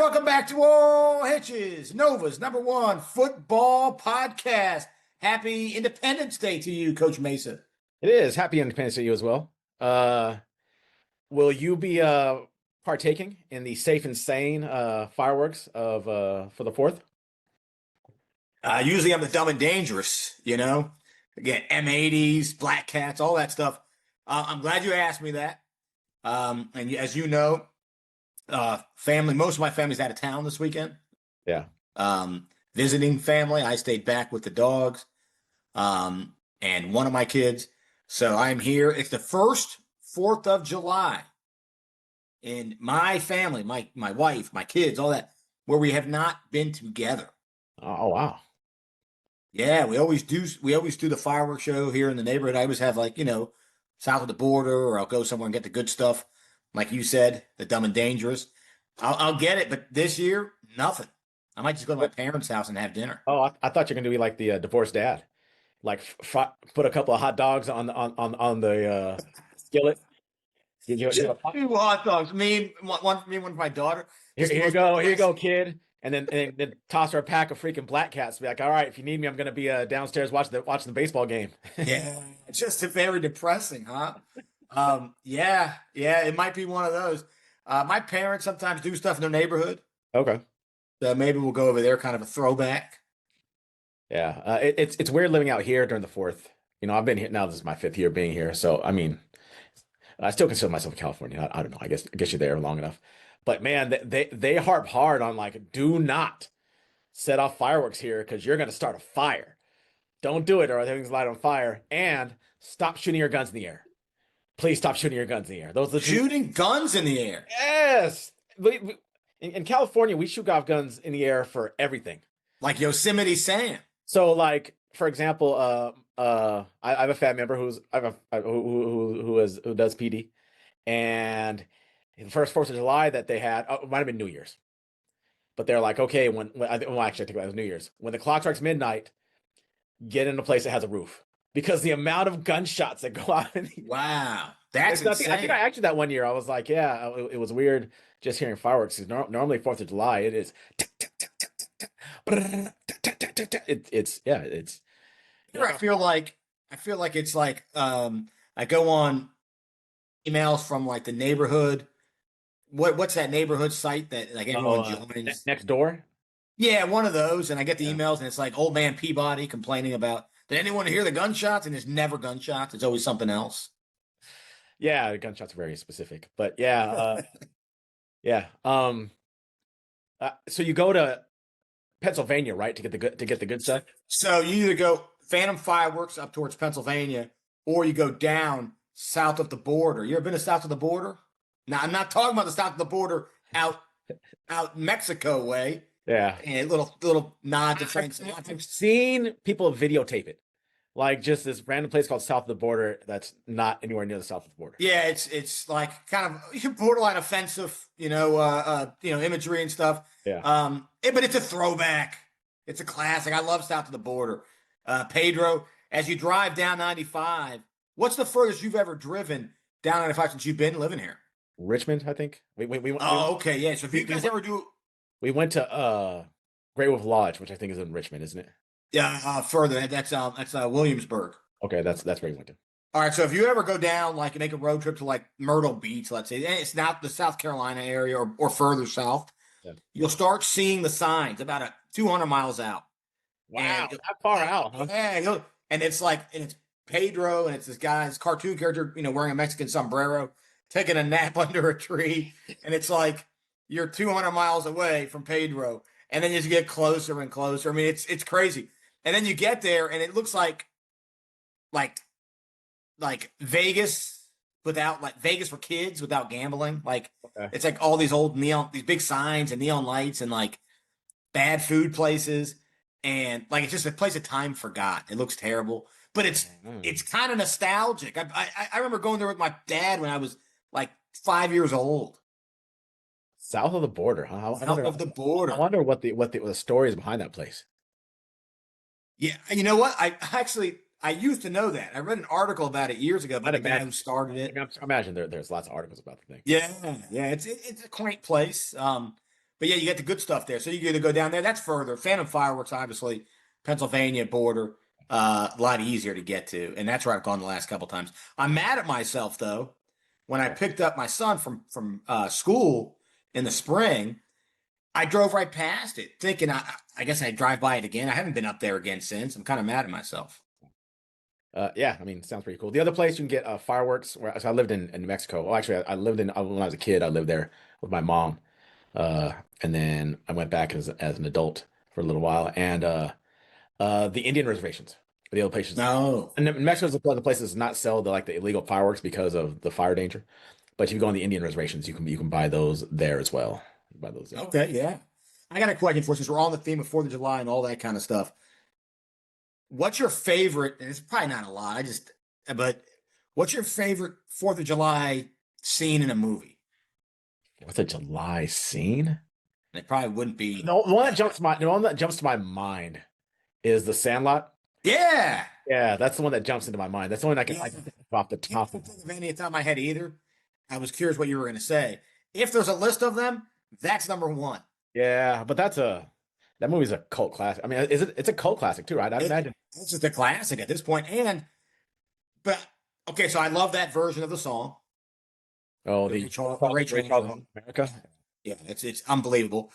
welcome back to All Hitches, Nova's #1 football podcast. Happy Independence Day to you, Coach Mesa. It is. Happy Independence Day to you as well. Will you be partaking in the safe and sane fireworks of for the 4th? Usually I'm the dumb and dangerous, Again, M80s, black cats, all that stuff. I'm glad you asked me that. And as you know, most of my family's out of town this weekend. Yeah. Visiting family. I stayed back with the dogs, and one of my kids. So I'm here. It's the first 4th of July in my family, my wife, my kids, all that, where we have not been together. Oh wow. Yeah, we always do the fireworks show here in the neighborhood. I always have south of the border, or I'll go somewhere and get the good stuff. Like you said, the dumb and dangerous. I'll get it, but this year, nothing. I might just go to my parents' house and have dinner. Oh, I thought you were gonna be like the divorced dad, like put a couple of hot dogs on the skillet. Two hot dogs. One for me, one for my daughter. Here you go, kid. And then toss her a pack of freaking black cats. Be like, all right, if you need me, I'm gonna be downstairs watching the baseball game. Yeah, it's just very depressing, huh? Yeah, it might be one of those. My parents sometimes do stuff in their neighborhood. Okay. So maybe we'll go over there, kind of a throwback. Yeah, it's weird living out here during the 4th. I've been here now. This is my 5th year being here, so I mean, I still consider myself in California. I don't know. I guess you're there long enough. But man, they harp hard on do not set off fireworks here because you're gonna start a fire. Don't do it or everything's light on fire. And stop shooting your guns in the air. Please stop shooting your guns in the air. Those are shooting guns in the air. Yes. In California, we shoot off guns in the air for everything. Like Yosemite Sam. So, for example, I have a family member who does PD, and the first 4th of July that they had, it might have been New Year's, but they're like, okay, actually, I think it was New Year's. When the clock strikes midnight, get in a place that has a roof, because the amount of gunshots that go out. Wow, that's insane. I think I actually that one year I was like, yeah, it was weird just hearing fireworks. Normally 4th of July, it is. It's. I feel like it's I go on emails from the neighborhood. What's that neighborhood site that everyone joins? Next door? Yeah, one of those. And I get the emails, and it's old man Peabody complaining about, did anyone hear the gunshots? And there's never gunshots. It's always something else. Yeah, the gunshots are very specific. But yeah, yeah. So you go to Pennsylvania, right, to get the good stuff? So you either go Phantom Fireworks up towards Pennsylvania, or you go down south of the border. You ever been to south of the border? Now, I'm not talking about the south of the border out Mexico way. Yeah. And little nod to Frank Sinatra. I've seen people videotape it. Just this random place called south of the border that's not anywhere near the south of the border. Yeah, it's kind of borderline offensive, imagery and stuff. Yeah. But it's a throwback. It's a classic. I love south of the border. Pedro, as you drive down 95, what's the furthest you've ever driven down 95 since you've been living here? Richmond, I think. Okay, yeah. So if you guys ever do, we went to Great Wolf Lodge, which I think is in Richmond, isn't it? Yeah, further. That's Williamsburg. Okay, that's where you went to. All right, so if you ever go down, make a road trip to Myrtle Beach, let's say, and it's not the South Carolina area or further south, you'll start seeing the signs about 200 miles out. Wow, that far out, huh? Yeah, and it's Pedro, and it's this guy's cartoon character, wearing a Mexican sombrero, taking a nap under a tree, and it's you're 200 miles away from Pedro, and then as you get closer and closer, I mean, it's crazy. And then you get there, and it looks like Vegas without Vegas for kids without gambling. It's all these old these big signs and neon lights and bad food places, and it's just a place of time forgot. It looks terrible, but it's kind of nostalgic. I remember going there with my dad when I was 5 years old. South of the border, huh? South of the border. I wonder what the story is behind that place. Yeah, you know what? I used to know that. I read an article about it years ago about the guy who started it. I imagine there's lots of articles about the thing. Yeah, it's a quaint place. But yeah, you get the good stuff there. So you either go down there. That's further. Phantom Fireworks, obviously, Pennsylvania border, a lot easier to get to, and that's where I've gone the last couple times. I'm mad at myself though. When I picked up my son from school in the spring, I drove right past it, thinking I guess I'd drive by it again. I haven't been up there again since. I'm kind of mad at myself. Yeah, I mean, sounds pretty cool. The other place you can get fireworks, so I lived in New Mexico. Well, actually, I lived in when I was a kid. I lived there with my mom, and then I went back as an adult for a little while. And the Indian reservations, the other places. No. And New Mexico's one of the places that not sell the illegal fireworks because of the fire danger. But if you go on the Indian reservations, you can buy those there as well. You can buy those there. Okay, yeah. I got a question for you since we're on the theme of 4th of July and all that kind of stuff. What's your favorite? And it's probably not a lot. But what's your favorite 4th of July scene in a movie? What's a July scene? It probably wouldn't be. The one that jumps to my mind is the Sandlot. Yeah. Yeah, that's the one that jumps into my mind. That's the one I can think off the top. I can't think of any at the top of my head either. I was curious what you were going to say. If there's a list of them, that's number one. Yeah, but that movie's a cult classic. I mean, it's a cult classic too, right? I imagine It's just a classic at this point. But okay, so I love that version of the song. oh The the Ray Charles America. Yeah, it's unbelievable.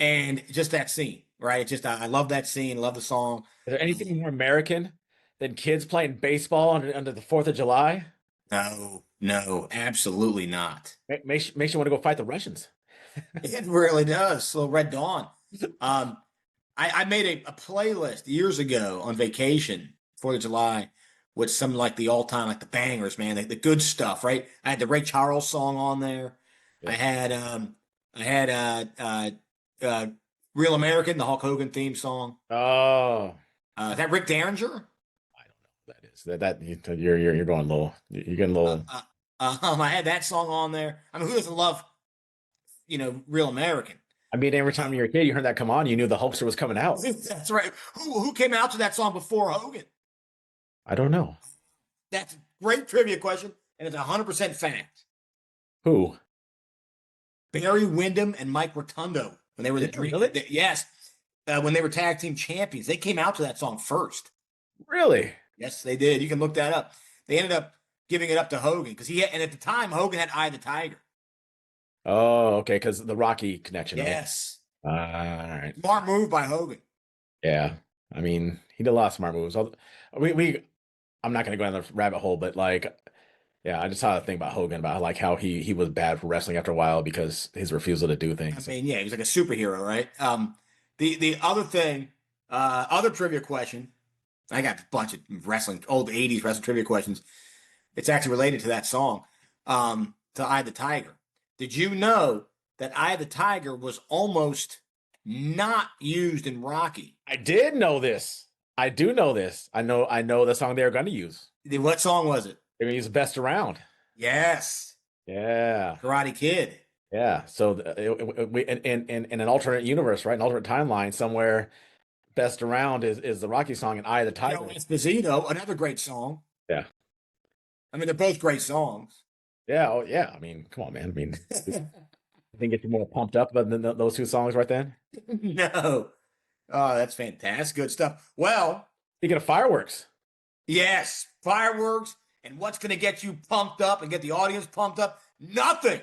And just that scene, right? It's just I love that scene, love the song. Is there anything more American than kids playing baseball under the 4th of July? No, absolutely not. Makes you want to go fight the Russians. It really does. So Red Dawn. I made a playlist years ago on vacation, 4th of July, with some like the all time, like the bangers, man, the good stuff, right? I had the Ray Charles song on there. Yeah. I had Real American, the Hulk Hogan theme song. Oh, Is that Rick Derringer? I don't know what that is. You're going a little. You're getting a little. I had that song on there. I mean, who doesn't love, Real American? I mean, every time you were a kid, you heard that come on, you knew the Hulkster was coming out. That's right. Who came out to that song before Hogan? I don't know. That's a great trivia question, and it's 100% fact. Who? Barry Windham and Mike Rotundo when they were Really? Yes, when they were tag team champions, they came out to that song first. Really? Yes, they did. You can look that up. They ended up giving it up to Hogan because and at the time Hogan had Eye of the Tiger. Oh, okay, because the Rocky connection. Yes. All right. Smart move by Hogan. Yeah. I mean, he did a lot of smart moves. I'm not going to go down the rabbit hole, but yeah, I just saw a thing about Hogan about how he was bad for wrestling after a while because his refusal to do things. I mean, yeah, he was like a superhero, right? The other thing, other trivia question. I got a bunch of old 80s wrestling trivia questions. It's actually related to that song, to Eye of the Tiger. Did you know that Eye of the Tiger was almost not used in Rocky? I did know this. I do know this. I know the song they were going to use. What song was it? They're going to use Best Around. Yes. Yeah. Karate Kid. Yeah. So in an alternate universe, right? An alternate timeline somewhere, Best Around is the Rocky song and Eye of the Tiger. Esposito, another great song. Yeah. I mean, they're both great songs. Yeah. Oh, yeah. I mean, come on, man. I mean, I think get you more pumped up than those two songs right then. No. Oh, that's fantastic. Good stuff. Well, speaking of fireworks. Yes, fireworks. And what's going to get you pumped up and get the audience pumped up? Nothing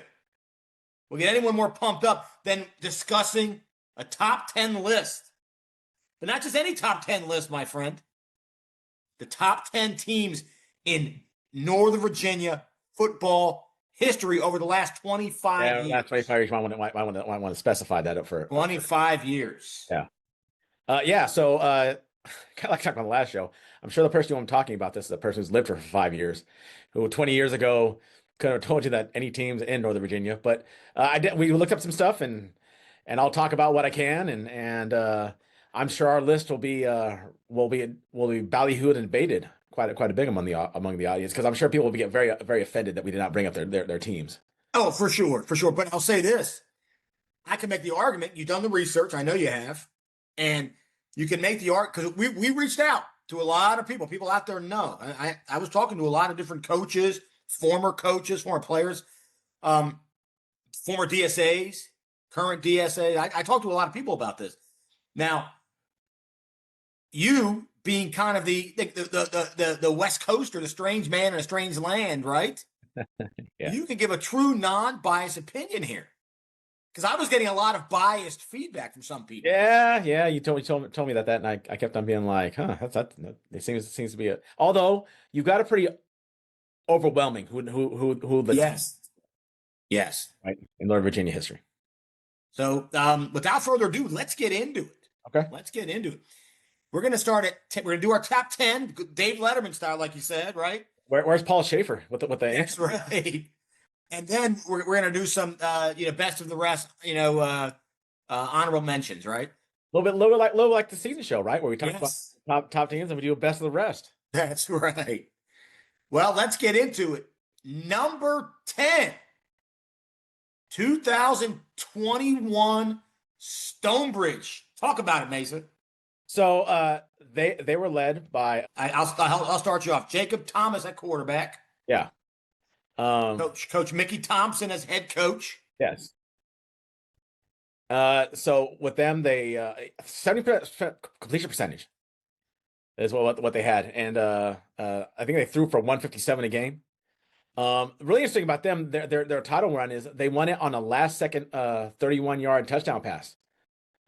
will get anyone more pumped up than discussing a top 10 list. But not just any top 10 list, my friend. The top 10 teams in Northern Virginia football history over the last 25 years. Yeah, 25 years. Might want to specify that up for 25 years. Yeah. Yeah. So, kind of like talking about the last show, I'm sure the person who I'm talking about this is the person who's lived here for 5 years, who 20 years ago could have told you that any teams in Northern Virginia. But we looked up some stuff, and I'll talk about what I can, and I'm sure our list will be ballyhooed and baited quite a bit among the audience, because I'm sure people will get very very offended that we did not bring up their teams. Oh, for sure. But I'll say this: I can make the argument. You've done the research. I know you have, and you can make the argument because we reached out to a lot of people. People out there know. I was talking to a lot of different coaches, former players, former DSAs, current DSA. I talked to a lot of people about this. Now, you being kind of the West Coaster, the strange man in a strange land, right? Yeah. You can give a true non-biased opinion here. Because I was getting a lot of biased feedback from some people. Yeah. You told me that, and I kept on being like, huh, it seems to be a. Although you got a pretty overwhelming who the yes, right in Northern Virginia history. So without further ado, let's get into it. Okay. Let's get into it. We're gonna start at we're gonna do our top 10, Dave Letterman style, like you said, right? Where's Paul Schaefer with the That's right. And then we're gonna do some best of the rest, honorable mentions, right? A little bit like the season show, right? Where we talk about top teams and we do a best of the rest. That's right. Well, let's get into it. Number 10, 2021 Stonebridge. Talk about it, Mason. So they were led by I'll start you off. Jacob Thomas at quarterback. Yeah. Coach Mickey Thompson as head coach. Yes. So with them, they 70% completion percentage is what they had, and I think they threw for 157 a game. Really interesting about them, their title run is they won it on a last second 31-yard touchdown pass.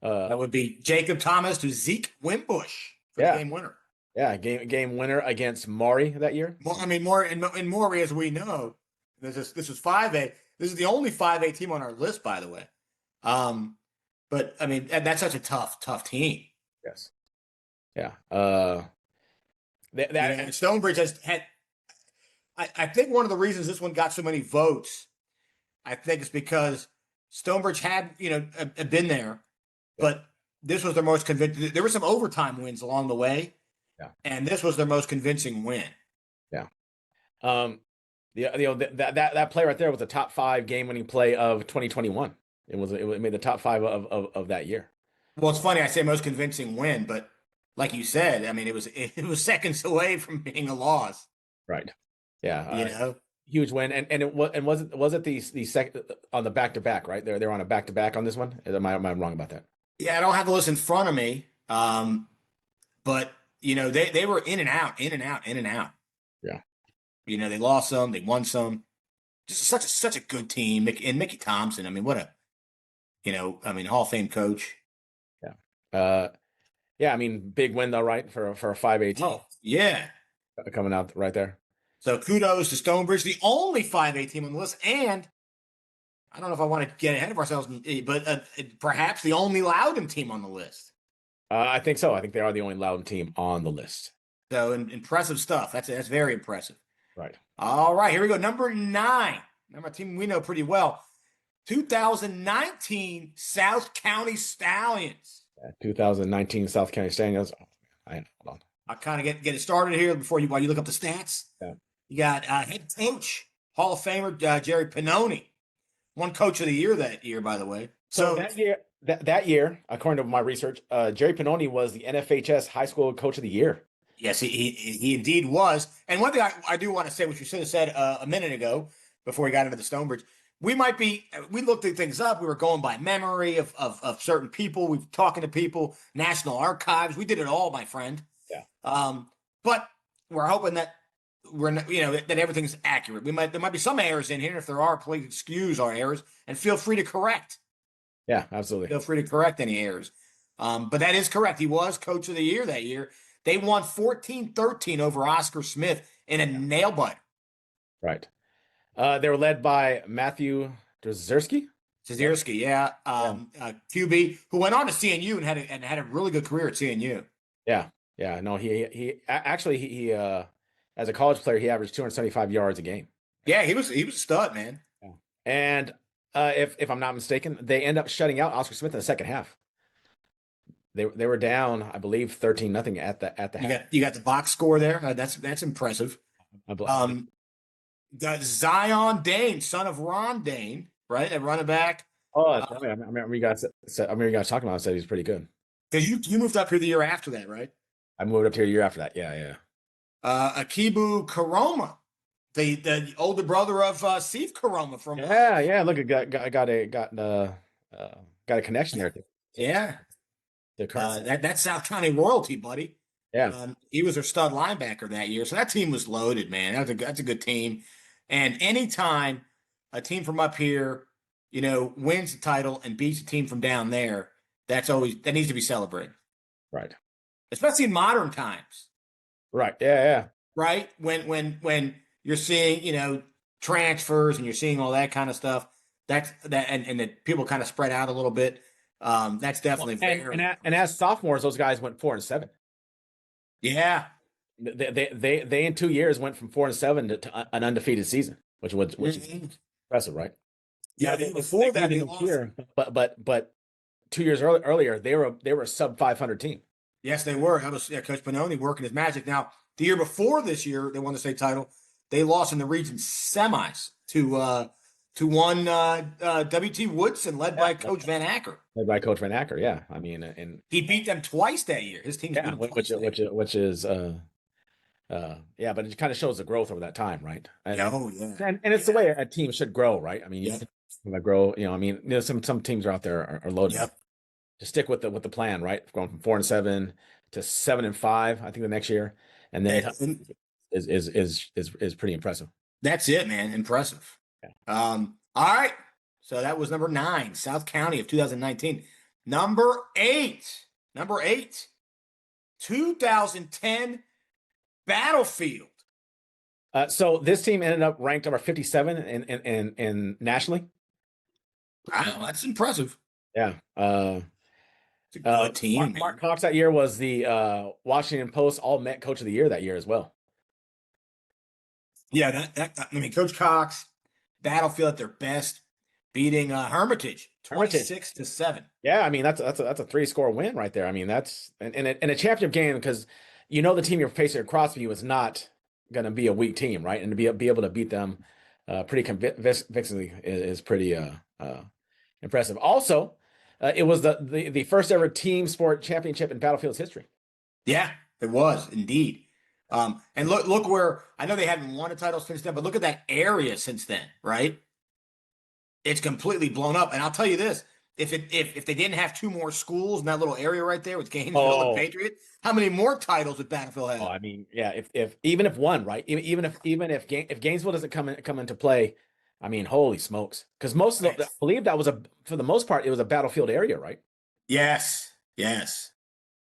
That would be Jacob Thomas to Zeke Wimbush for the game winner. Yeah, game winner against Maury that year. I mean, Maury, as we know, this is 5A. This is the only 5A team on our list, by the way. But I mean, that's such a tough team. Yes. Yeah. Stonebridge has had. I think one of the reasons this one got so many votes, I think, is because Stonebridge had been there, but this was their most convincing. There were some overtime wins along the way, and this was their most convincing win. Yeah. That play right there was a top 5 game-winning play of 2021. It made the top 5 of that year. Well, it's funny I say most convincing win, but like you said, I mean it was seconds away from being a loss. Right. Yeah. Huge win, and was it the second on the back-to-back, right? They're on a back-to-back on this one. Am I wrong about that? Yeah, I don't have the list in front of me, but they were in and out. Yeah. They lost some, they won some. Just such a good team, and Mickey Thompson. I mean, what a Hall of Fame coach. Yeah. I mean, big win though, right? For a 5A team. Oh, yeah. Coming out right there. So kudos to Stonebridge, the only 5A team on the list, and I don't know if I want to get ahead of ourselves, but perhaps the only Loudon team on the list. I think so. I think they are the only Loudon team on the list. So impressive stuff. That's very impressive. Right. All right, here we go. Number 9. Number a team we know pretty well. 2019 South County Stallions. 2019 South County Stallions. Hold on. I'll kind of get it started here while you look up the stats. Yeah. You got head coach, Hall of Famer Jerry Pannoni. Won Coach of the Year that year, by the way. So that year, according to my research, Jerry Pannoni was the NFHS High School Coach of the Year. Yes, he indeed was. And one thing I do want to say, which you should have said a minute ago before we got into the Stonebridge, we looked at things up. We were going by memory of certain people. We've talking to people, National Archives. We did it all, my friend. Yeah. But we're hoping that that everything's accurate. There might be some errors in here. If there are, please excuse our errors and feel free to correct. Yeah, absolutely. Feel free to correct any errors. But that is correct. He was Coach of the Year that year. They won 14-13 over Oscar Smith in a nail biter. Right. They were led by Matthew Drzersky, yeah. QB who went on to CNU and had a really good career at CNU. Yeah. No, he actually as a college player he averaged 275 yards a game. Yeah, he was a stud, man. Yeah. And if I'm not mistaken, they end up shutting out Oscar Smith in the second half. They were down, I believe, 13-0 at the half. You got the box score there. That's impressive. Got Zion Dane, son of Ron Dane, right? At running back. Oh, I remember you guys talking about it. Said he's pretty good. Because you moved up here the year after that, right? I moved up here a year after that. Yeah. Akibu Karoma, the older brother of Steve Karoma from. Yeah. Look, got got a connection there. Yeah. To That's South County royalty, buddy. yeah, He was their stud linebacker that year. So that team was loaded, man. That's a good team. And anytime a team from up here, wins the title and beats a team from down there, that needs to be celebrated. right. Especially in modern times. Right. Yeah. Right? When you're seeing, transfers and you're seeing all that kind of stuff, and that people kind of spread out a little bit. That's definitely and as sophomores, those guys went 4-7. Yeah. They in 2 years went from 4-7 to an undefeated season, which is impressive, right? Yeah, before that they lost. Year, but 2 years earlier they were a sub 500 team. Yes, they were. That was Coach Bononi working his magic. Now, the year before this year, they won the state title. They lost in the region semis to one W.T. Woodson, led by Coach Van Acker. Led by Coach Van Acker, yeah. I mean, and he beat them twice that year. His team, which is yeah, but it kind of shows the growth over that time, right? And, and it's the way a team should grow, right? I mean, you grow. I mean, some teams are out there are loaded. Yep. To stick with the plan, right? Going from 4-7 to 7-5, I think the next year, and then is pretty impressive. That's it, man. Impressive. Yeah. All right. So that was number 9, South County of 2019. Number 8, 2010 Battlefield. So this team ended up ranked number 57 in nationally. Wow, that's impressive. Yeah. It's a good team. Mark Cox that year was the Washington Post All-Met Coach of the Year that year as well. Yeah, Coach Cox, Battlefield at their best, beating Hermitage 26-7. Yeah, I mean that's a 3-score win right there. I mean that's and a championship game because the team you're facing across from you is not going to be a weak team, right? And to be able to beat them pretty convincingly is pretty impressive. Also. It was the first ever team sport championship in Battlefield's history. Yeah, it was indeed. And look where I know they haven't won a title since then, but look at that area since then, right? It's completely blown up. And I'll tell you this: if they didn't have 2 more schools in that little area right there with Gainesville and Patriot, how many more titles would Battlefield have? Oh, I mean, yeah, if one, right? Even if Gainesville doesn't come into play. I mean, holy smokes! Because I believe that was for the most part, it was a Battlefield area, right? Yes.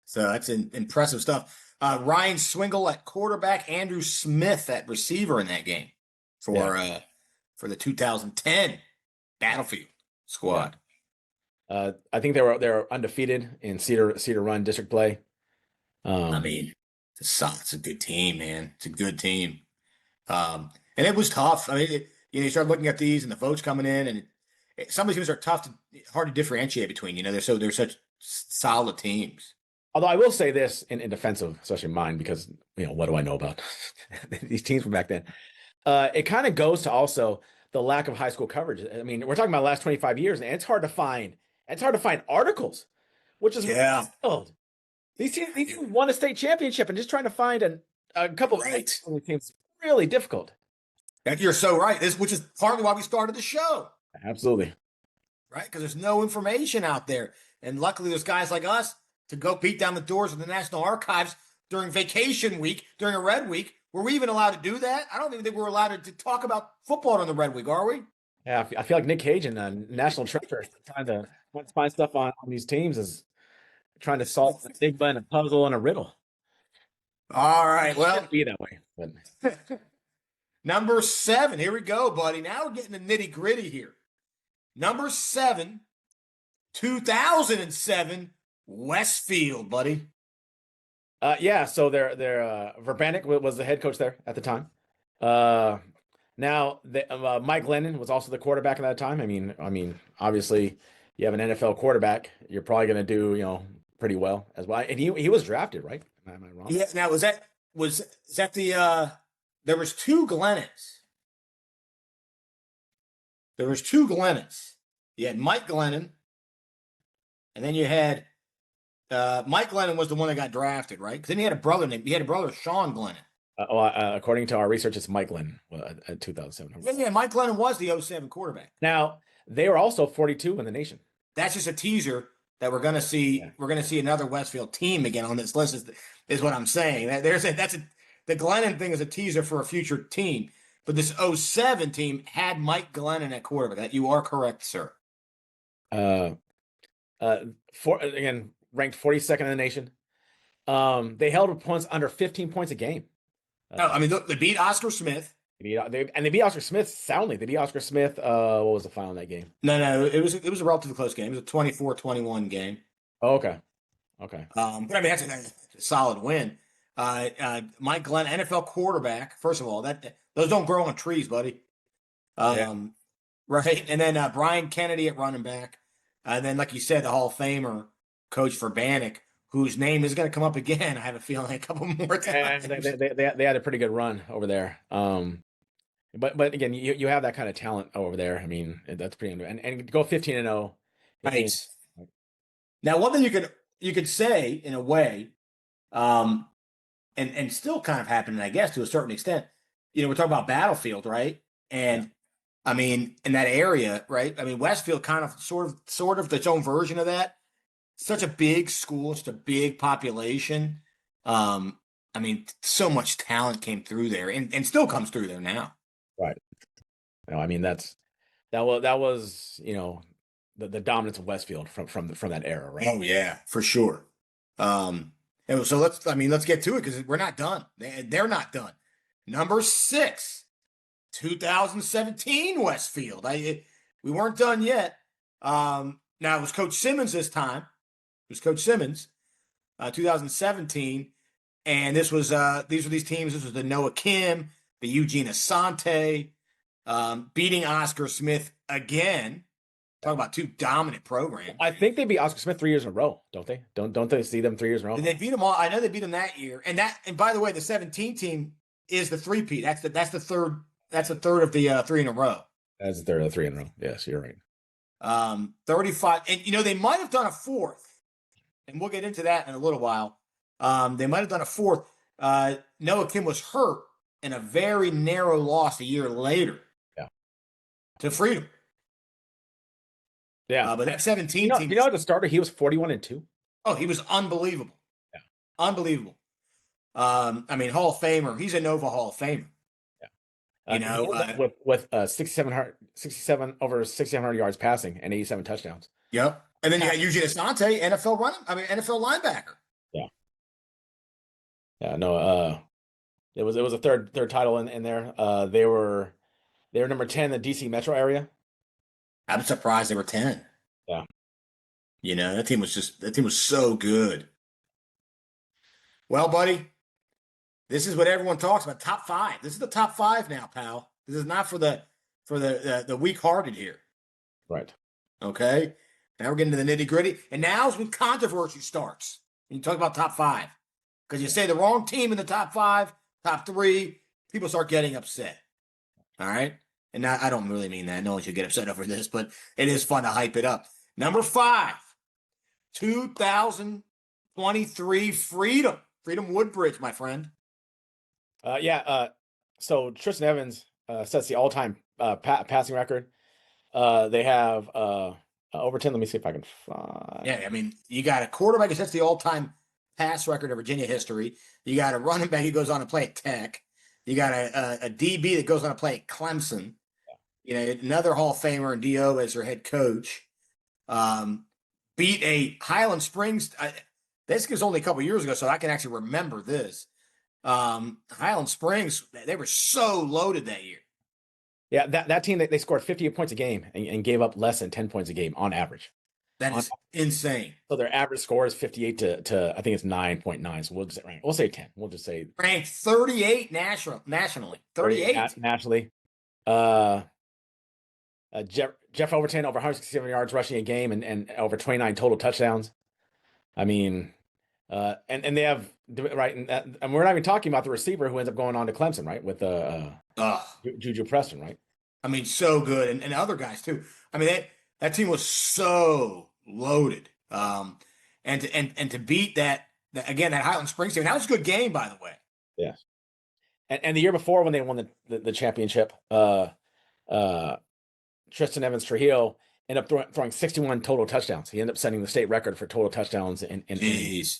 So that's impressive stuff. Ryan Swingle at quarterback, Andrew Smith at receiver in that game for the 2010 Battlefield squad. I think they were undefeated in Cedar Run district play. I mean, it's a good team, man. It's a good team, and it was tough. I mean. You start looking at these and the votes coming in, and some of these teams are hard to differentiate between. They're such solid teams. Although I will say this in defense of especially mine, because what do I know about these teams from back then? It kind of goes to also the lack of high school coverage. I mean, we're talking about the last 25 years, and it's hard to find articles, which is wild. These teams won a state championship, and just trying to find a couple of teams really difficult. You're so right. Which is partly why we started the show. Absolutely. Right? Because there's no information out there. And luckily there's guys like us to go beat down the doors of the National Archives during vacation week, during a Red Week. Were we even allowed to do that? I don't even think we're allowed to talk about football during the Red Week, are we? Yeah, I feel like Nick Cage and National Treasure trying to find stuff on these teams is trying to solve a enigma and a puzzle and a riddle. All right. Well, be that way. But. Number 7. Here we go, buddy. Now we're getting the nitty gritty here. Number 7, 2007 Westfield, buddy. Yeah. So they're Verbanek was the head coach there at the time. Now Mike Lennon was also the quarterback at that time. I mean, obviously you have an NFL quarterback, you're probably going to do pretty well as well. And he was drafted, right? Am I wrong? Yeah. Now was that the There was 2 Glennons. You had Mike Glennon, and then you had Mike Glennon was the one that got drafted, right? Because then he had a brother Sean Glennon. According to our research, it's Mike Glennon at 2007. Yeah, Mike Glennon was the 07 quarterback. Now they were also 42 in the nation. that's just a teaser that we're going to see. Yeah. We're going to see another Westfield team again on this list. Is what I'm saying. The Glennon thing is a teaser for a future team. But this 07 team had Mike Glennon at quarterback. That you are correct, sir. Uh, again, ranked 42nd in the nation. They held points under 15 points a game. No, I mean they beat Oscar Smith. They beat Oscar Smith soundly. They beat Oscar Smith. What was the final in that game? No, it was a relatively close game. It was a 24-21 game. Oh, okay. Okay. But I mean that's a solid win. Mike Glenn, NFL quarterback. First of all, those don't grow on trees, buddy. Right, and then Brian Kennedy at running back, and then like you said, the Hall of Famer coach for Bannock, whose name is going to come up again. I have a feeling a couple more times. They had a pretty good run over there. But again, you have that kind of talent over there. I mean, that's pretty and go 15-0. Right. Now, one thing you could say in a way, and still kind of happening, I guess, to a certain extent. You know, we're talking about Battlefield, right? And I mean, in that area, right? I mean, Westfield kind of sort of its own version of that. Such a big school, such a big population. I mean, so much talent came through there and still comes through there now. Right. No, I mean that was the dominance of Westfield from that era, right? Oh yeah, for sure. And so let's get to it because we're not done. They're not done. Number 6, 2017 Westfield. We weren't done yet. Now it was Coach Simmons this time. It was Coach Simmons, 2017, and these were these teams. This was the Noah Kim, the Eugene Asante, beating Oscar Smith again. Talk about two dominant programs. I think they beat Oscar Smith 3 years in a row, don't they? Don't they see them 3 years in a row? And they beat them all. I know they beat them that year. And by the way, the 17 team is the three-peat. That's the third. That's the third of the 3 in a row. That's the third of the 3 in a row. Yes, you're right. 35, and they might have done a fourth, and we'll get into that in a little while. They might have done a fourth. Noah Kim was hurt in a very narrow loss a year later. Yeah. To Freedom. Yeah, but that 17 team. At the starter, he was 41-2. Oh, he was unbelievable. Yeah, unbelievable. I mean, Hall of Famer. He's a NoVA Hall of Famer. Yeah, with 67 over 6,700 yards passing and 87 touchdowns. Yep, and then you got Eugene Asante, NFL linebacker. Yeah. Yeah. No. It was a third title in there. They were number 10 in the DC metro area. I'm surprised they were 10. Yeah. That team was so good. Well, buddy, this is what everyone talks about. Top 5. This is the top 5 now, pal. This is not for the weak-hearted here. Right. Okay. Now we're getting to the nitty-gritty. And now's when controversy starts. When you talk about top 5. Because you say the wrong team in the top 5, top 3, people start getting upset. All right? And I don't really mean that. No one should get upset over this, but it is fun to hype it up. Number 5, 2023 Freedom Woodbridge, my friend. So Tristan Evans sets the all-time passing record. They have over 10. Let me see if I can find. Yeah, I mean, you got a quarterback who sets the all-time pass record of Virginia history. You got a running back who goes on to play at Tech. You got a DB that goes on to play at Clemson. Another Hall of Famer and D.O. as their head coach. Beat a Highland Springs. This was only a couple years ago, so I can actually remember this. Highland Springs, they were so loaded that year. Yeah, that team, they scored 58 points a game and gave up less than 10 points a game on average. That is insane. So their average score is 58 to I think it's 9.9. So we'll say 10. We'll just say ranked 38 nationally. 38 nationally. Jeff Overton over 167 yards rushing a game and over 29 total touchdowns. I mean, and they have right, and we're not even talking about the receiver who ends up going on to Clemson, right? With Juju Preston, right? I mean, so good, and other guys too. I mean, that team was so loaded, and to beat that Highland Springs team, that was a good game, by the way. Yes, and the year before when they won the championship, Tristan Evans Trujillo ended up throwing 61 total touchdowns. He ended up setting the state record for total touchdowns in Jeez.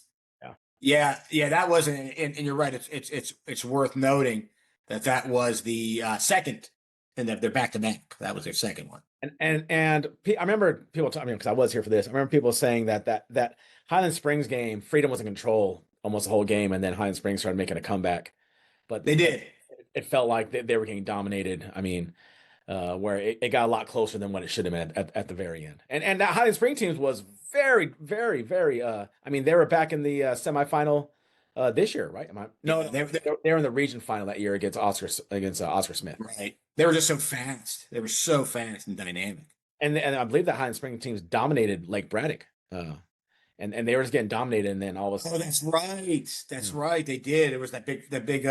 yeah. Yeah, that wasn't, and you're right. It's worth noting that was the second, and they're back to back. That was their second one. I remember people talking, because I was here for this. I remember people saying that Highland Springs game, Freedom was in control almost the whole game, and then Highland Springs started making a comeback. But They did. It felt like they were getting dominated. I mean, where it got a lot closer than what it should have been at the very end. And that Highland Springs team was very, very, very. I mean, they were back in the semifinal this year, right? No, Yeah, they were in the region final that year against Oscar Smith. right. They were just so fast. They were so fast and dynamic. And I believe that Highland Springs teams dominated Lake Braddock. And they were just getting dominated, and then all of a sudden. Oh, that's right. That's right. They did. It was that big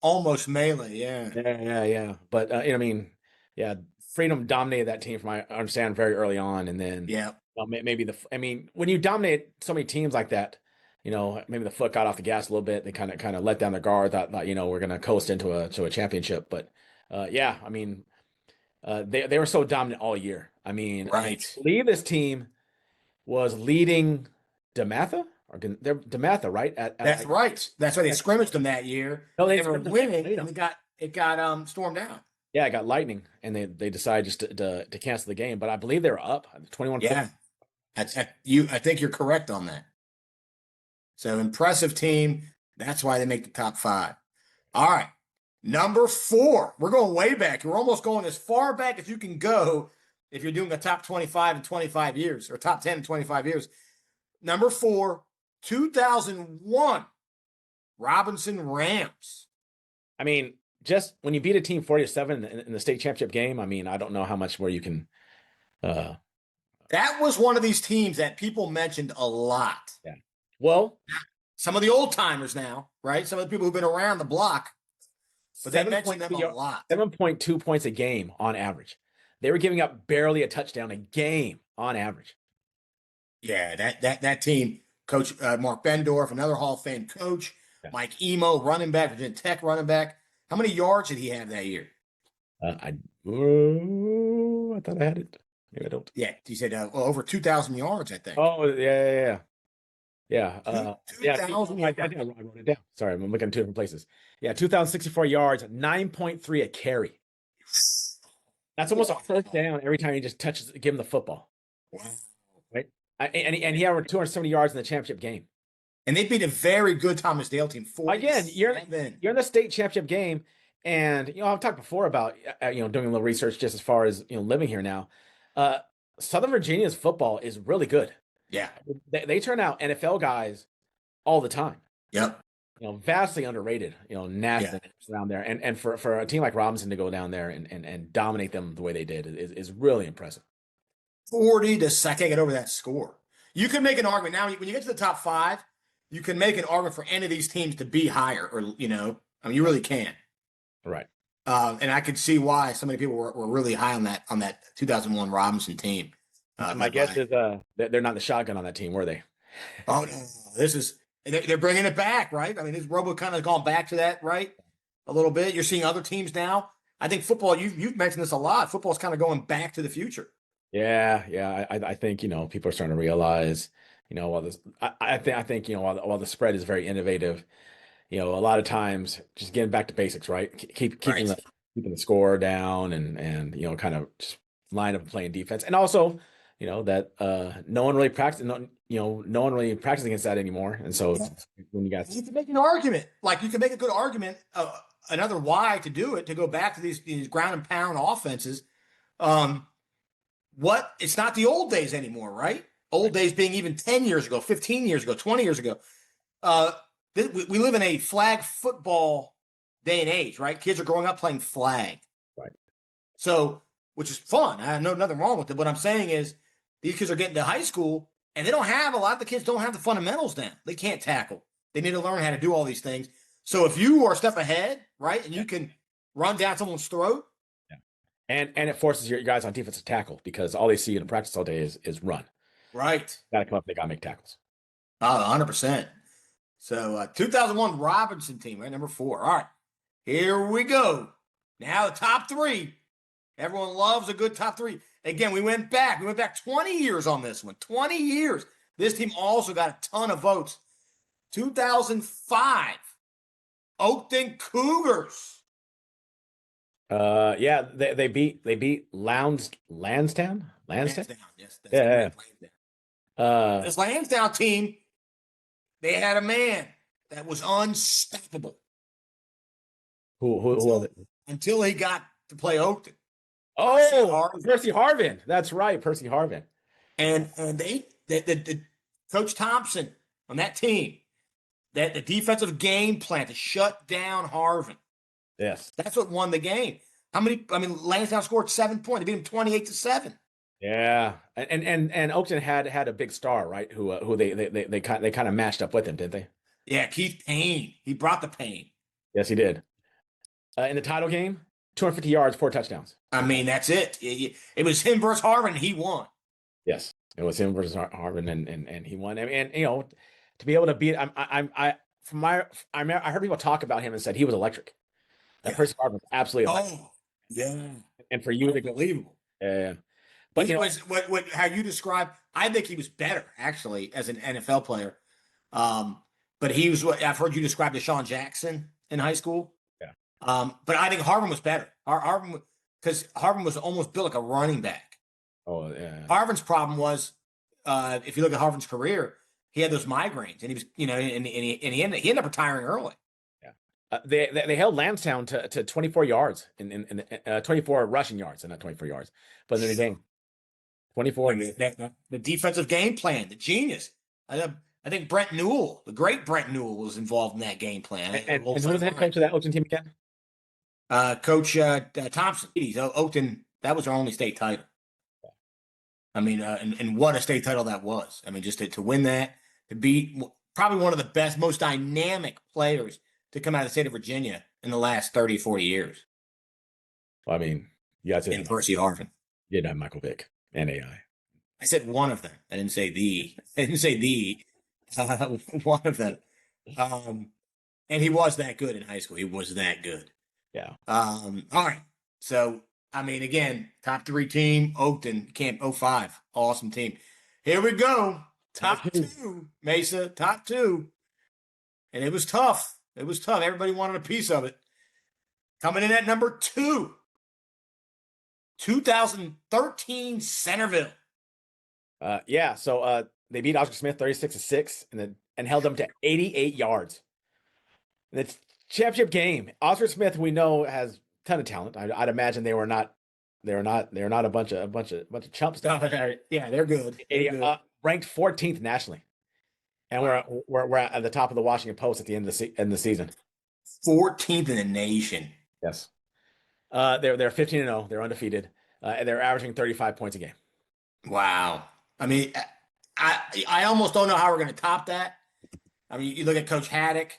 almost melee. Yeah. Yeah. But I mean, yeah, Freedom dominated that team from I understand very early on, and then Yeah. maybe I mean, when you dominate so many teams like that, maybe the foot got off the gas a little bit. They kind of let down their guard. Thought we're gonna coast into a championship. But yeah, I mean, they were so dominant all year. I mean, Right. I believe this team was leading DeMatha. They're DeMatha, right? That's right. That's why they scrimmaged them that year. No, They were winning, and it got stormed out. Yeah, it got lightning, and they decided just to cancel the game. But I believe they were up 21. Yeah, I think you're correct on that. So impressive team. That's why they make the top 5. All right, number 4. We're going way back. We're almost going as far back as you can go if you're doing a top 25 in 25 years or top 10 in 25 years. Number 4, 2001, Robinson Rams. I mean, just when you beat a team 40-7 in the state championship game, I mean, I don't know how much more you can. That was one of these teams that people mentioned a lot. Yeah. Well, some of the old timers now, right? Some of the people who've been around the block, but they mentioned them a lot. 7.2 points a game on average. They were giving up barely a touchdown a game on average. Yeah, that team, Coach Mark Bendorf, another Hall of Fame coach, Mike Emo, running back, Virginia Tech running back. How many yards did he have that year? I thought I had it. Maybe I don't. Yeah, he said over 2,000 yards, I think. Oh, yeah. 2,000. I think I wrote it down. Sorry, I'm looking at 2 different places. Yeah, 2,064 yards, 9.3 a carry. That's almost a first down every time you just give him the football. Wow. Right? And he had over 270 yards in the championship game. And they beat a very good Thomas Dale team. Again, you're in the state championship game, and I've talked before about doing a little research just as far as living here now. Southern Virginia's football is really good. Yeah, they turn out NFL guys all the time. Yep. Vastly underrated. National around there, and for a team like Robinson to go down there and dominate them the way they did is really impressive. 40 to I can't get over that score. You can make an argument now when you get to the top 5. You can make an argument for any of these teams to be higher, or you really can. Right. And I could see why so many people were really high on that 2001 Robinson team. My guess is they're not the shotgun on that team, were they? Oh no, they're bringing it back, right? I mean, this Robo kind of gone back to that, right? A little bit. You're seeing other teams now. I think football. You've mentioned this a lot. Football's kind of going back to the future. Yeah. I think people are starting to realize. While this, I think while the spread is very innovative, a lot of times just getting back to basics, right? Keeping the score down and kind of just line up and playing defense, and also that no one really practices against that anymore. And so when you can make an argument, you can make a good argument, another why to do it, to go back to these ground and pound offenses. It's not the old days anymore, right? Old days being even 10 years ago, 15 years ago, 20 years ago. We live in a flag football day and age, right? Kids are growing up playing flag. Right. So, which is fun. I know nothing wrong with it. What I'm saying is these kids are getting to high school and a lot of the kids don't have the fundamentals down. They can't tackle. They need to learn how to do all these things. So if you are a step ahead, right, and you can run down someone's throat. Yeah. And it forces your guys on defense to tackle because all they see in practice all day is run. Right. Got to come up. They got to make tackles. 100%. So 2001 Robinson team, right? Number 4. All right. Here we go. Now the top 3. Everyone loves a good top three. Again, we went back 20 years on this one. 20 years. This team also got a ton of votes. 2005, Oakton Cougars. Yeah, they beat Lansdowne. Lansdowne, yes, that's Yeah. this Lansdowne team, they had a man that was unstoppable. Who was it? Until he got to play Oakton. Oh, Percy Harvin. That's right, Percy Harvin. And the Coach Thompson on that team, that the defensive game plan to shut down Harvin. Yes, that's what won the game. How many? I mean, Lansdowne scored 7 points. They beat him 28-7. Yeah, and Oakton had a big star, right? Who they kind of matched up with him, didn't they? Yeah, Keith Payne. He brought the pain. Yes, he did. In the title game, 250 yards, 4 touchdowns. I mean, that's it. It was him versus Harvin, and he won. Yes, it was him versus Harvin, and he won. And you know, to be able to beat, I heard people talk about him and said he was electric. That Percy Harvin was absolutely electric. Oh, yeah. And for you to unbelievable. Yeah. But he was what how you describe. I think he was better actually as an NFL player. But he was what I've heard you describe Deshaun Jackson in high school. Yeah. But I think Harvin was better. Harvin, because Harvin was almost built like a running back. Oh yeah. Harvin's problem was, if you look at Harvin's career, he had those migraines, and he was, and he ended up retiring early. Yeah. They held Lansdowne to 24 yards in 24 rushing yards, and not 24 yards, but in the game. 24. The defensive game plan, the genius. I think Brent Newell, the great Brent Newell, was involved in that game plan. And who was the head coach of that Oakton team again? Coach Thompson. Oakton, that was their only state title. I mean, and what a state title that was. I mean, just to win that, to beat probably one of the best, most dynamic players to come out of the state of Virginia in the last 30, 40 years. Well, I mean, you guys in Percy Harvin. You didn't have Michael Vick and AI. I said one of them. I didn't say the. One of them. And he was that good in high school. He was that good. Yeah. All right. So, I mean, again, top 3 team, Oakton, Camp 05. Awesome team. Here we go. Top 2, Mesa, top 2. And it was tough. It was tough. Everybody wanted a piece of it. Coming in at number 2, 2013 Centerville. Yeah. So they beat Oscar Smith 36-6 and held them to 88 yards. And it's championship game. Oscar Smith, we know, has a ton of talent. I'd imagine they were not a bunch of chumps. Yeah, they're good. They're good. Ranked 14th nationally, and we're at the top of the Washington Post at the end of the season. 14th in the nation. Yes. They're 15-0. They're undefeated. And they're averaging 35 points a game. Wow. I mean, I almost don't know how we're going to top that. I mean, you look at Coach Haddock,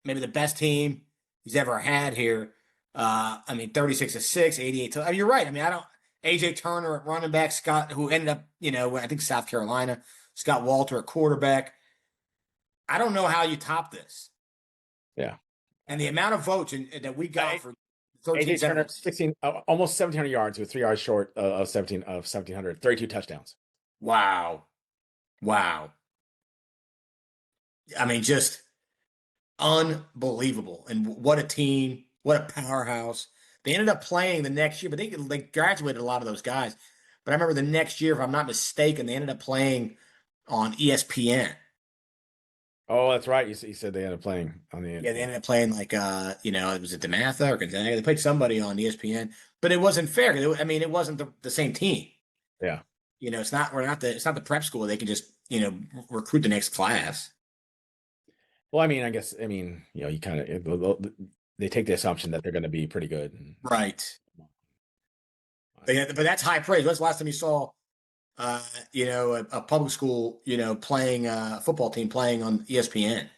maybe the best team he's ever had here. I mean, 36-6, 88. I mean, you're right. I mean, AJ Turner at running back, Scott, who ended up, I think South Carolina, Scott Walter at quarterback. I don't know how you top this. Yeah. And the amount of votes that we got for 13 AJ Turner, 16, almost 1,700 yards, with 3 yards short of 1,700, 32 touchdowns. Wow. I mean, just unbelievable. And what a team, what a powerhouse. They ended up playing the next year, but they graduated a lot of those guys. But I remember the next year, if I'm not mistaken, they ended up playing on ESPN. Oh, that's right. You said they ended up playing on the. Yeah, they ended up playing it was DeMatha or Gonzaga. They played somebody on ESPN, but it wasn't fair. I mean, it wasn't the same team. Yeah. It's not the prep school. They can just recruit the next class. Well, I mean, you kind of they take the assumption that they're going to be pretty good. Right. But that's high praise. When's the last time you saw, a public school, playing a football team playing on ESPN?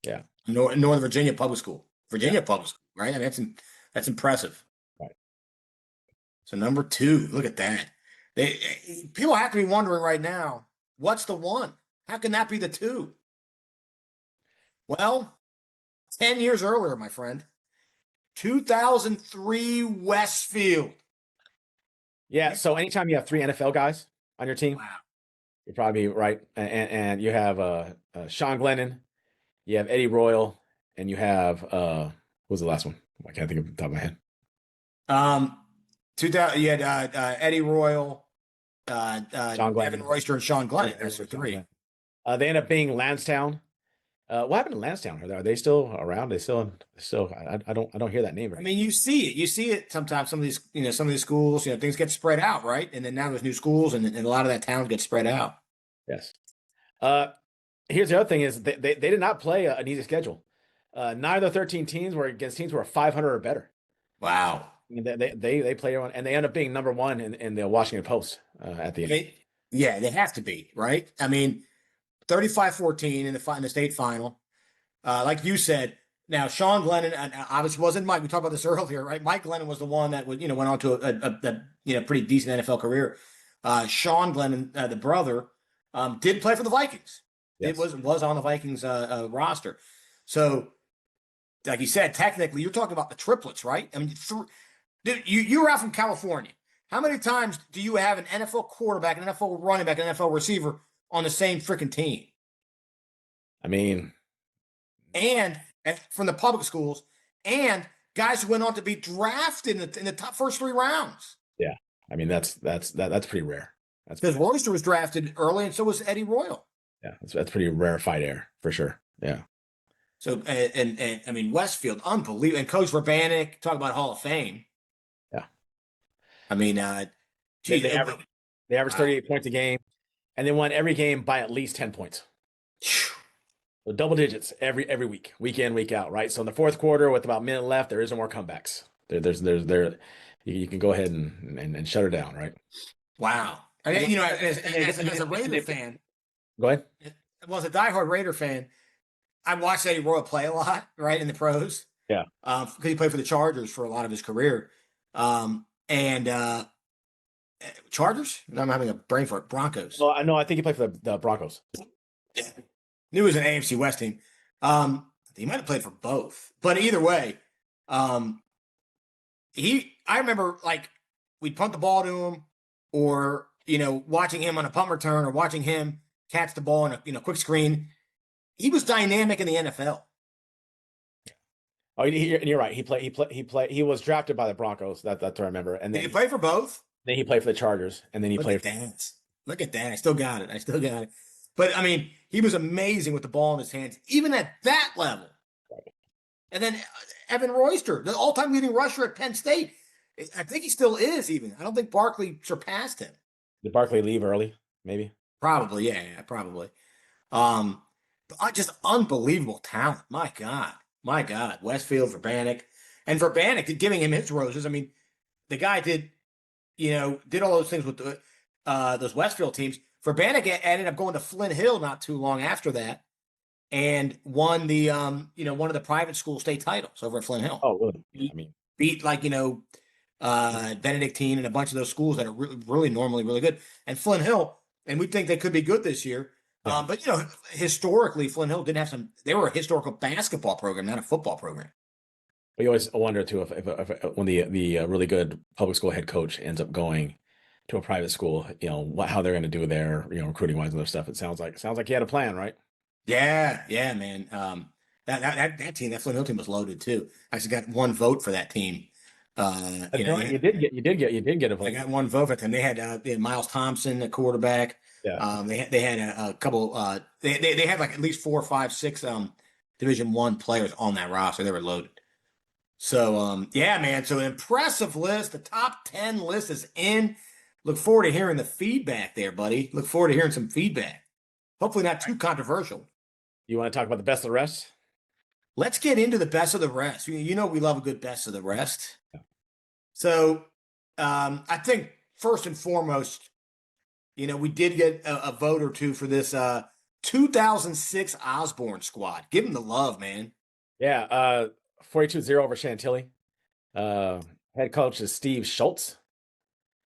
Yeah. Northern Virginia public school. Public school, right? I mean, that's impressive. Right. So number 2, look at that. People have to be wondering right now, what's the 1? How can that be the 2? Well, 10 years earlier, my friend, 2003 Westfield. Yeah. So anytime you have 3 NFL guys on your team, Wow. you're probably right. And you have Sean Glennon, you have Eddie Royal, and you have what was the last one? I can't think of the top of my head. 2000. You had Eddie Royal, Sean Evan Glennon. Royster, and Sean Glennon. That's the three. They end up being Lansdowne. What happened to Lansdowne? Are they still around? They still. I don't hear that name. I mean, you see it. You see it sometimes. Some of these schools, things get spread out, right? And then now there's new schools, and a lot of that town gets spread out. Yes. Here's the other thing: is they did not play an easy schedule. Neither of the 13 teams were against teams who were 500 or better. Wow. I mean, they play on, and they end up being number one in the Washington Post at the end. Yeah, they have to be, right? I mean, 35-14 in the state final. Like you said, now Sean Glennon, and obviously wasn't Mike. We talked about this earlier, right? Mike Glennon was the one that went on to a pretty decent NFL career. Sean Glennon, the brother, did play for the Vikings. Yes. It was on the Vikings roster. So, like you said, technically, you're talking about the triplets, right? I mean, dude, you were out from California. How many times do you have an NFL quarterback, an NFL running back, an NFL receiver on the same freaking team? I mean, and from the public schools, and guys who went on to be drafted in the top first 3 rounds. Yeah, I mean that's pretty rare. That's because Royster was drafted early, and so was Eddie Royal. Yeah, that's pretty rarefied air for sure. Yeah. So and I mean Westfield, unbelievable, and Coach Verbanek, talk about Hall of Fame. Yeah. I mean, they averaged 38 points a game, and they won every game by at least 10 points. So double digits every week, week in, week out, right? So in the fourth quarter, with about a minute left, there isn't more comebacks. You can go ahead and shut her down, right? Wow. I mean, as a Raider fan, go ahead. Well, as a diehard Raider fan, I watched Eddie Royal play a lot, right, in the pros. Yeah. Because he played for the Chargers for a lot of his career. Chargers? I'm having a brain fart. Broncos. Well, I know. I think he played for the Broncos. Yeah. Knew it was an AFC West team. He might have played for both, but either way, I remember we'd punt the ball to him, or watching him on a punt return, or watching him catch the ball in a quick screen. He was dynamic in the NFL. Oh, you're right. He was drafted by the Broncos. That's what I remember. And then did he play for both? Then he played for the Chargers, and then he played. Look at that! I still got it. But I mean, he was amazing with the ball in his hands, even at that level. Right. And then Evan Royster, the all-time leading rusher at Penn State. I think he still is. Even I don't think Barkley surpassed him. Did Barkley leave early? Maybe. Probably, yeah, probably. Just unbelievable talent. My God, Westfield, Verbanek, and Verbanek giving him his roses. I mean, the guy did all those things with those Westfield teams. Verbanek ended up going to Flint Hill not too long after that, and won the one of the private school state titles over at Flint Hill. Oh, really? I mean, beat Benedictine and a bunch of those schools that are really normally really good. And Flint Hill, and we think they could be good this year. Yeah. But historically, Flint Hill didn't have they were a historical basketball program, not a football program. But you always wonder too if when the really good public school head coach ends up going to a private school, how they're going to do their recruiting wise and other stuff. It sounds like he had a plan, right? Yeah, man. That team, that Flint Hill team, was loaded too. I actually got one vote for that team. You did get a vote. I got one vote for them. They had Miles Thompson, the quarterback. Yeah. They had a couple. They had at least 4, 5, 6 Division I players on that roster. They were loaded. So yeah, man. So an impressive list. The top 10 list is in. Look forward to hearing the feedback there, buddy. Look forward to hearing some feedback. Hopefully not too controversial. You want to talk about the best of the rest? Let's get into the best of the rest. We love a good best of the rest. Yeah. So I think first and foremost, we did get a vote or two for this 2006 Osborne squad. Give them the love, man. Yeah, 42-0 over Chantilly. Head coach is Steve Schultz.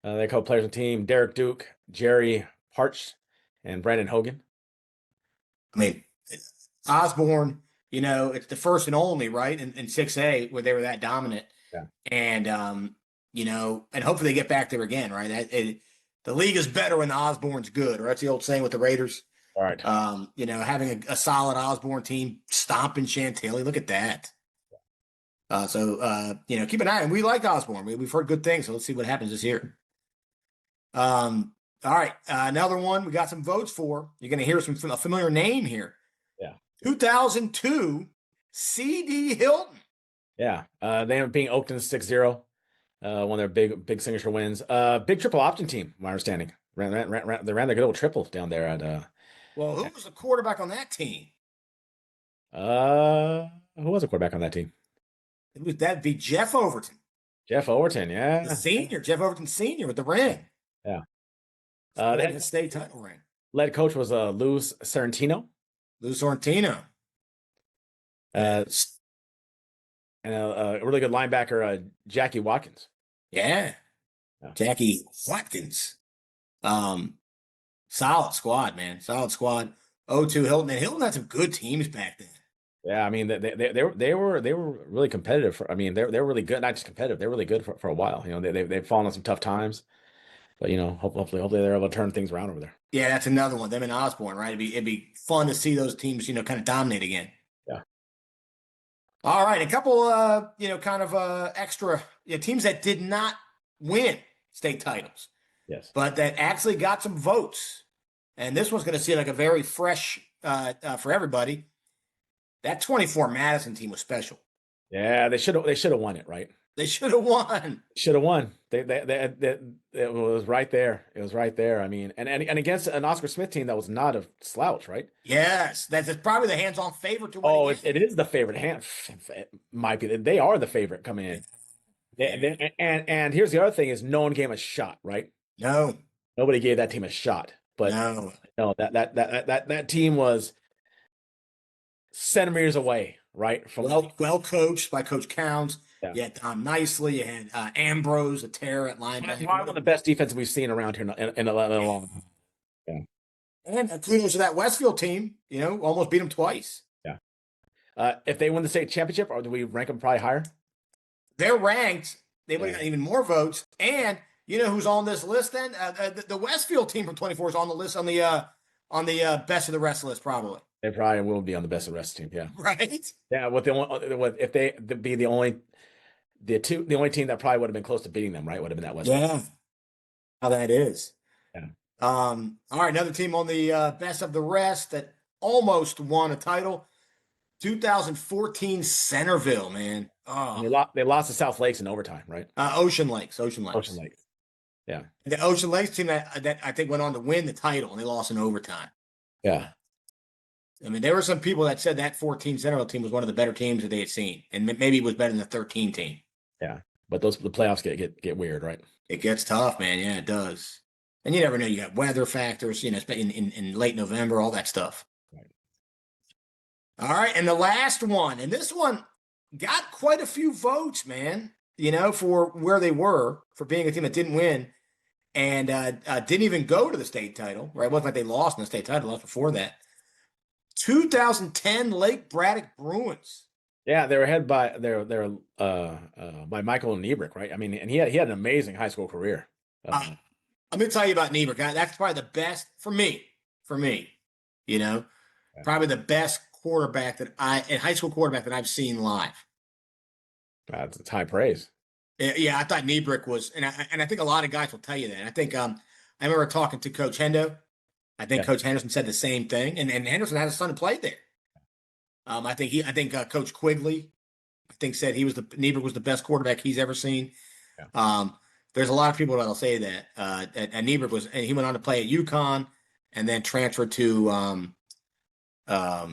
They co-players on the team: Derek Duke, Jerry Parch, and Brandon Hogan. I mean, Osborne, it's the first and only, right? In 6A where they were that dominant. Yeah. And, and hopefully they get back there again, right? The league is better when the Osborne's good, or that's the old saying with the Raiders. All right. Having a solid Osborne team stomping Chantilly. Look at that. Keep an eye on. We like Osborne. We've heard good things, so let's see what happens this year. All right, another one we got some votes for. You're going to hear a familiar name here. Yeah. 2002, C.D. Hilton. Yeah. They ended up being Oakland 6-0. One of their big signature wins. Big triple option team, my understanding. They ran their good old triple down there at. Well, who was the quarterback on that team? Who was the quarterback on that team? That'd be Jeff Overton. Jeff Overton, yeah. The senior, Jeff Overton Sr. with the ring. Yeah. They had the state title ring. Lead coach was Lou Sorrentino. Lou Sorrentino. And a really good linebacker, Jackie Watkins. Yeah. Jackie Watkins. Solid squad, man. Solid squad. 0-2 Hilton. And Hilton had some good teams back then. Yeah, I mean they were really competitive. They're really good. Not just competitive. They're really good for a while. They've fallen on some tough times, but hopefully they're able to turn things around over there. Yeah, that's another one. Them and Osborne, right? It'd be fun to see those teams, kind of dominate again. Yeah. All right, a couple, extra teams that did not win state titles. Yes. But that actually got some votes, and this one's going to seem like a very fresh for everybody. That 24 Madison team was special. Yeah, they should have won it, right? They should have won. Should have won. It was right there. It was right there. I mean, and against an Oscar Smith team that was not a slouch, right? Yes, that's probably the hands-on favorite to win. Oh, it is the favorite. It might be. They are the favorite coming in. And here's the other thing: is no one gave a shot, right? No, nobody gave that team a shot. But no, that team was centimeters away, right? From well coached by Coach Counts. Yeah. You had Tom Nicely. You had Ambrose, a terror at linebacker. One of the best defenses we've seen around here in a long time. Yeah. And kudos to that Westfield team. Almost beat them twice. Yeah. If they win the state championship, or do we rank them probably higher? They're ranked. They would have got even more votes. And you know who's on this list then? The Westfield team from 24 is on the list on the best of the rest list probably. They probably will be on the best of the rest team. Yeah. Right. Yeah. If they be the only team that probably would have been close to beating them, right? Would have been that Westfield. Yeah. How that is. Yeah. All right. Another team on the best of the rest that almost won a title. 2014 Centerville, man. Oh. They lost to South Lakes in overtime, right? Ocean Lakes. Yeah. The Ocean Lakes team that I think went on to win the title, and they lost in overtime. Yeah. I mean, there were some people that said that 14 Centerville team was one of the better teams that they had seen, and maybe it was better than the 13 team. Yeah, but the playoffs get weird, right? It gets tough, man. Yeah, it does. And you never know. You got weather factors, in late November, all that stuff. Right. All right, and the last one, and this one got quite a few votes, man. For where they were for being a team that didn't win and didn't even go to the state title. Right? It wasn't like they lost in the state title. Lost before that. 2010 Lake Braddock Bruins. Yeah, they were head by by Michael Niebrick, right? I mean, and he had an amazing high school career. I'm going to tell you about Niebrick. That's probably the best for me. Yeah. Probably the best high school quarterback that I've seen live. It's high praise. Yeah, I thought Niebrick was, and I think a lot of guys will tell you that. I think I remember talking to Coach Hendo. I think Coach Henderson said the same thing, and Henderson had a son who played there. I think Coach Quigley, said Niebrick was the best quarterback he's ever seen. Yeah. There's a lot of people that'll say that. And Niebrick and he went on to play at UConn, and then transferred to. Well,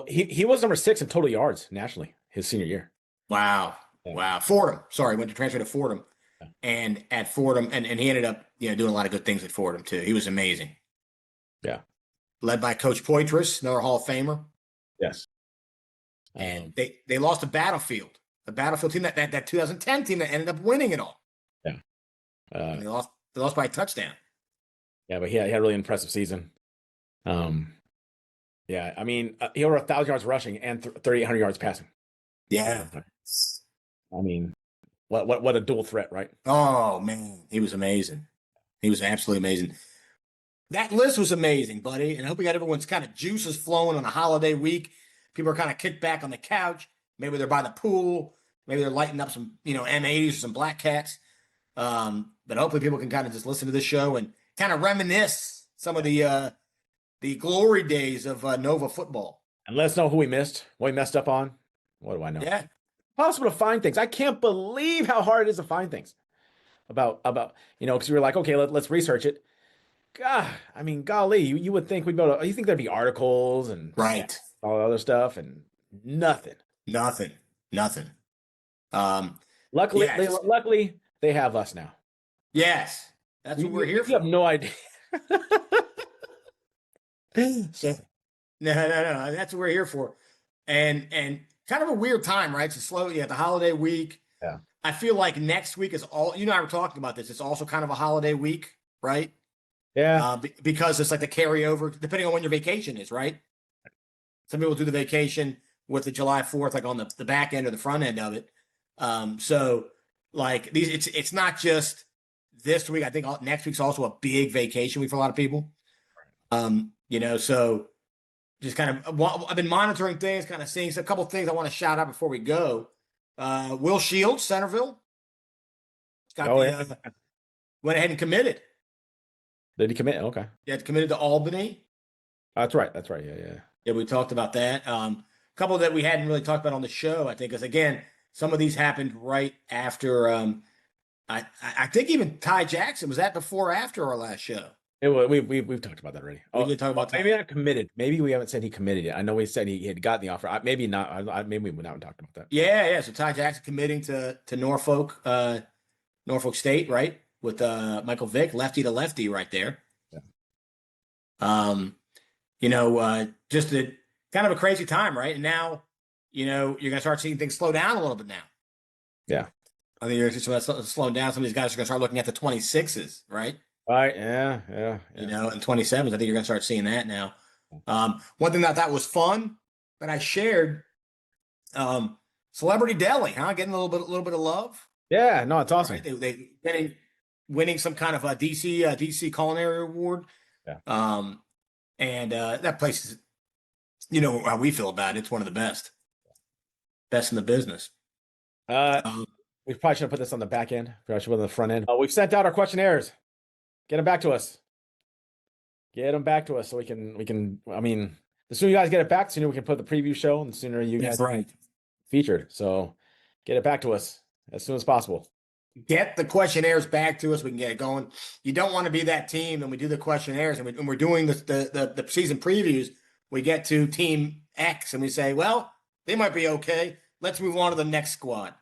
he was number 6 in total yards nationally his senior year. Wow. Yeah. Wow. Fordham. Sorry, went to transfer to Fordham. Yeah. And at Fordham, and he ended up doing a lot of good things at Fordham too. He was amazing. Yeah. Led by Coach Poitras, another Hall of Famer. Yes. And they lost a Battlefield team, that 2010 team that ended up winning it all. Yeah. They lost by a touchdown. Yeah, but he had a really impressive season. Yeah, I mean, he over 1,000 yards rushing and 3,800 yards passing. Yeah. I mean, what a dual threat, right? Oh man, he was amazing. He was absolutely amazing. That list was amazing, buddy. And I hope we got everyone's kind of juices flowing on a holiday week. People are kind of kicked back on the couch. Maybe they're by the pool. Maybe they're lighting up some, M80s or some Black Cats. But hopefully people can kind of just listen to this show and kind of reminisce some of the glory days of NoVA football. And let us know who we missed, what we messed up on. What do I know? Yeah, Possible to find things. I can't believe how hard it is to find things about because we were like, okay, let's research it. God, I mean, golly, you would think we'd be able to, you think there'd be articles and right. all the other stuff, and nothing. Nothing. Luckily, yes. luckily they have us now. Yes, that's what we're here for. You have no idea. So, no, that's what we're here for. And kind of a weird time, right? It's slow. The holiday week. Yeah. I feel like next week is all. You and I were talking about this. It's also kind of a holiday week, right? Yeah. Because it's like the carryover, depending on when your vacation is, right? Some people do the vacation with the July 4th, like on the back end or the front end of it. So like it's not just this week. I think next week's also a big vacation week for a lot of people. So just kind of, I've been monitoring things, kind of seeing a couple of things I want to shout out before we go. Will Shields, Centerville, went ahead and committed. Did he commit? Okay. Yeah, committed to Albany. That's right. Yeah. Yeah, we talked about that. A couple that we hadn't really talked about on the show, I think, because again, some of these happened right after. I think even Ty Jackson, was that before or after our last show? We've talked about that already. We did talk about maybe not committed. Maybe we haven't said he committed yet. I know we said he had gotten the offer. Maybe not. Maybe we haven't talked about that. Yeah. So Ty Jackson committing to Norfolk, Norfolk State, right? With Michael Vick, lefty to lefty, right there. Yeah. Just a kind of a crazy time, right? And now, you're gonna start seeing things slow down a little bit now. Yeah. I think you're slowing down. Some of these guys are gonna start looking at the 26s, right? Right. Yeah. And 27s. I think you're gonna start seeing that now. One thing that I thought was fun that I shared, Celebrity Deli, huh? Getting a little bit of love. Yeah, no, it's awesome. Right? They winning some kind of a DC culinary award. Yeah. And that place is, how we feel about it. It's one of the best in the business. We probably should have put this on the back end. Probably should put it on the front end. We've sent out our questionnaires. Get them back to us. So we can. I mean, the sooner you guys get it back, the sooner we can put the preview show, and the sooner you guys featured. So get it back to us as soon as possible. Get the questionnaires back to us. We can get it going. You don't want to be that team, and we do the questionnaires, and we're doing the season previews. We get to team X, and we say, well, they might be okay. Let's move on to the next squad.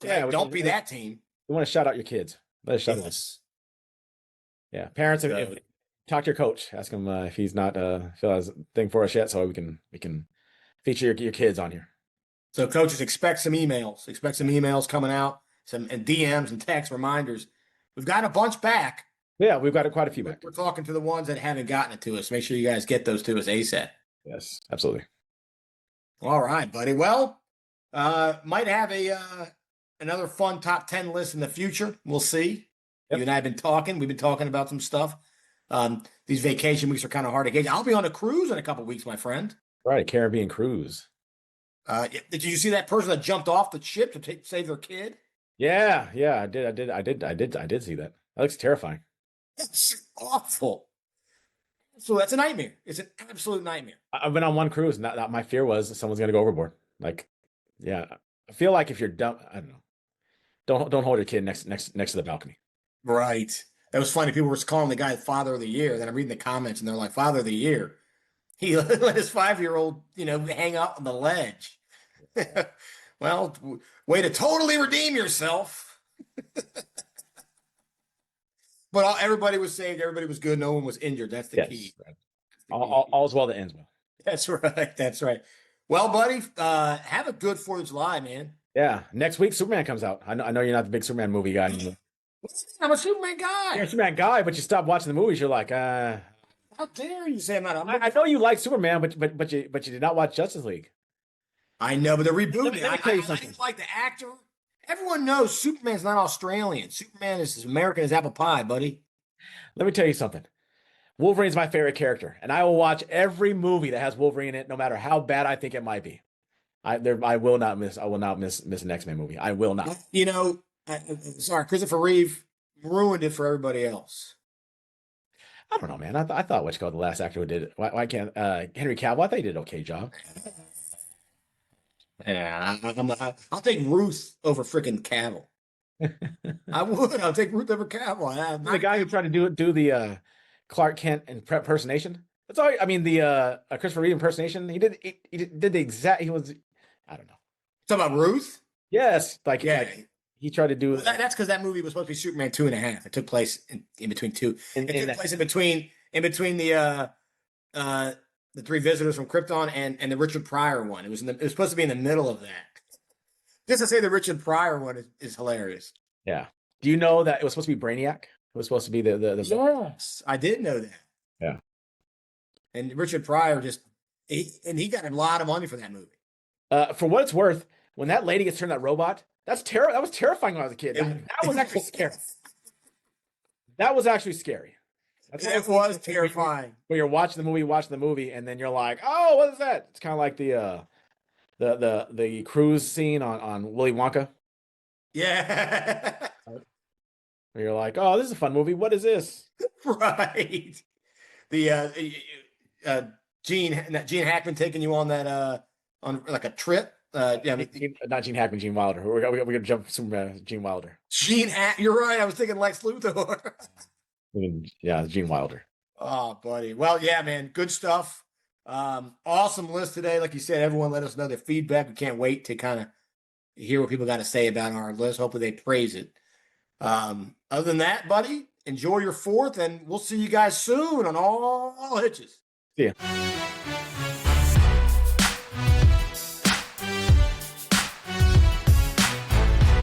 Yeah, don't be that team. We want to shout out your kids. Let us shout out. Yeah, parents, talk to your coach. Ask him if he's not fill out his thing for us yet, so we can feature your kids on here. So coaches, expect some emails. Expect some emails coming out, and DMs and text reminders. We've got a bunch back. Yeah, we've got quite a few back. We're talking to the ones that haven't gotten it to us. Make sure you guys get those to us ASAP. Yes, absolutely. All right, buddy. Well, might have another fun top 10 list in the future. We'll see. Yep. You and I have been talking. We've been talking about some stuff. These vacation weeks are kind of hard to gauge. I'll be on a cruise in a couple of weeks, my friend. Right, a Caribbean cruise. Did you see that person that jumped off the ship to save their kid? Yeah, I did see that. That looks terrifying. It's awful. So that's a nightmare. It's an absolute nightmare. I've been on one cruise, and that my fear was someone's going to go overboard. Like, yeah, I feel like if you're dumb, I don't know. Don't hold your kid next to the balcony. Right. That was funny. People were calling the guy Father of the Year. Then I'm reading the comments, and they're like, Father of the Year. He let his 5-year-old, hang out on the ledge. Well, way to totally redeem yourself. But everybody was saved. Everybody was good. No one was injured. That's the key. Right. All's well that ends well. That's right. Well, buddy, have a good 4th of July, man. Yeah. Next week, Superman comes out. I know you're not the big Superman movie guy. I'm a Superman guy. You're a Superman guy, but you stop watching the movies. You're like, How dare you say I'm not? I know you like Superman, but you did not watch Justice League. I know, but they're rebooting it. Let me tell you I something. didn't like the actor. Everyone knows Superman's not Australian. Superman is as American as apple pie, buddy. Let me tell you something. Wolverine's my favorite character, and I will watch every movie that has Wolverine in it, no matter how bad I think it might be. I will not miss an X-Men movie. I will not. You know, sorry, Christopher Reeve ruined it for everybody else. I don't know, man. I thought the last actor who did it. Why can't Henry Cavill? I thought he did an okay job. Yeah, I'll take Ruth over freaking Cavill. I would. I'll take Ruth over Cavill. The guy who tried to do the Clark Kent impersonation. That's all. I mean, the Christopher Reeve impersonation. He did the exact. He was. I don't know. Talk about Ruth. Yes, like he tried to do. Well, that's because that movie was supposed to be Superman 2.5. It took place in between two. It took place in between the three visitors from Krypton and the Richard Pryor one. It was supposed to be in the middle of that. Just to say the Richard Pryor one is hilarious. Yeah. Do you know that it was supposed to be Brainiac? It was supposed to be the Yes, I did know that. Yeah. And Richard Pryor he got a lot of money for that movie. For what it's worth, when that lady gets turned that robot, that was terrifying when I was a kid. That was actually scary. That was actually scary. It was terrifying. When you're watching the movie, and then you're like, "Oh, what is that?" It's kind of like the cruise scene on Willy Wonka. Yeah. Where you're like, "Oh, this is a fun movie. What is this?" Right. The Gene Hackman taking you on that on like a trip. Not Gene Hackman, Gene Wilder. We're gonna jump some Gene Wilder. You're right. I was thinking Lex Luthor. Yeah, Gene Wilder. Oh, buddy. Well, yeah, man. Good stuff. Awesome list today. Like you said, everyone let us know their feedback. We can't wait to kind of hear what people got to say about our list. Hopefully they praise it. Other than that, buddy, enjoy your 4th, and we'll see you guys soon on all Hitches. See ya.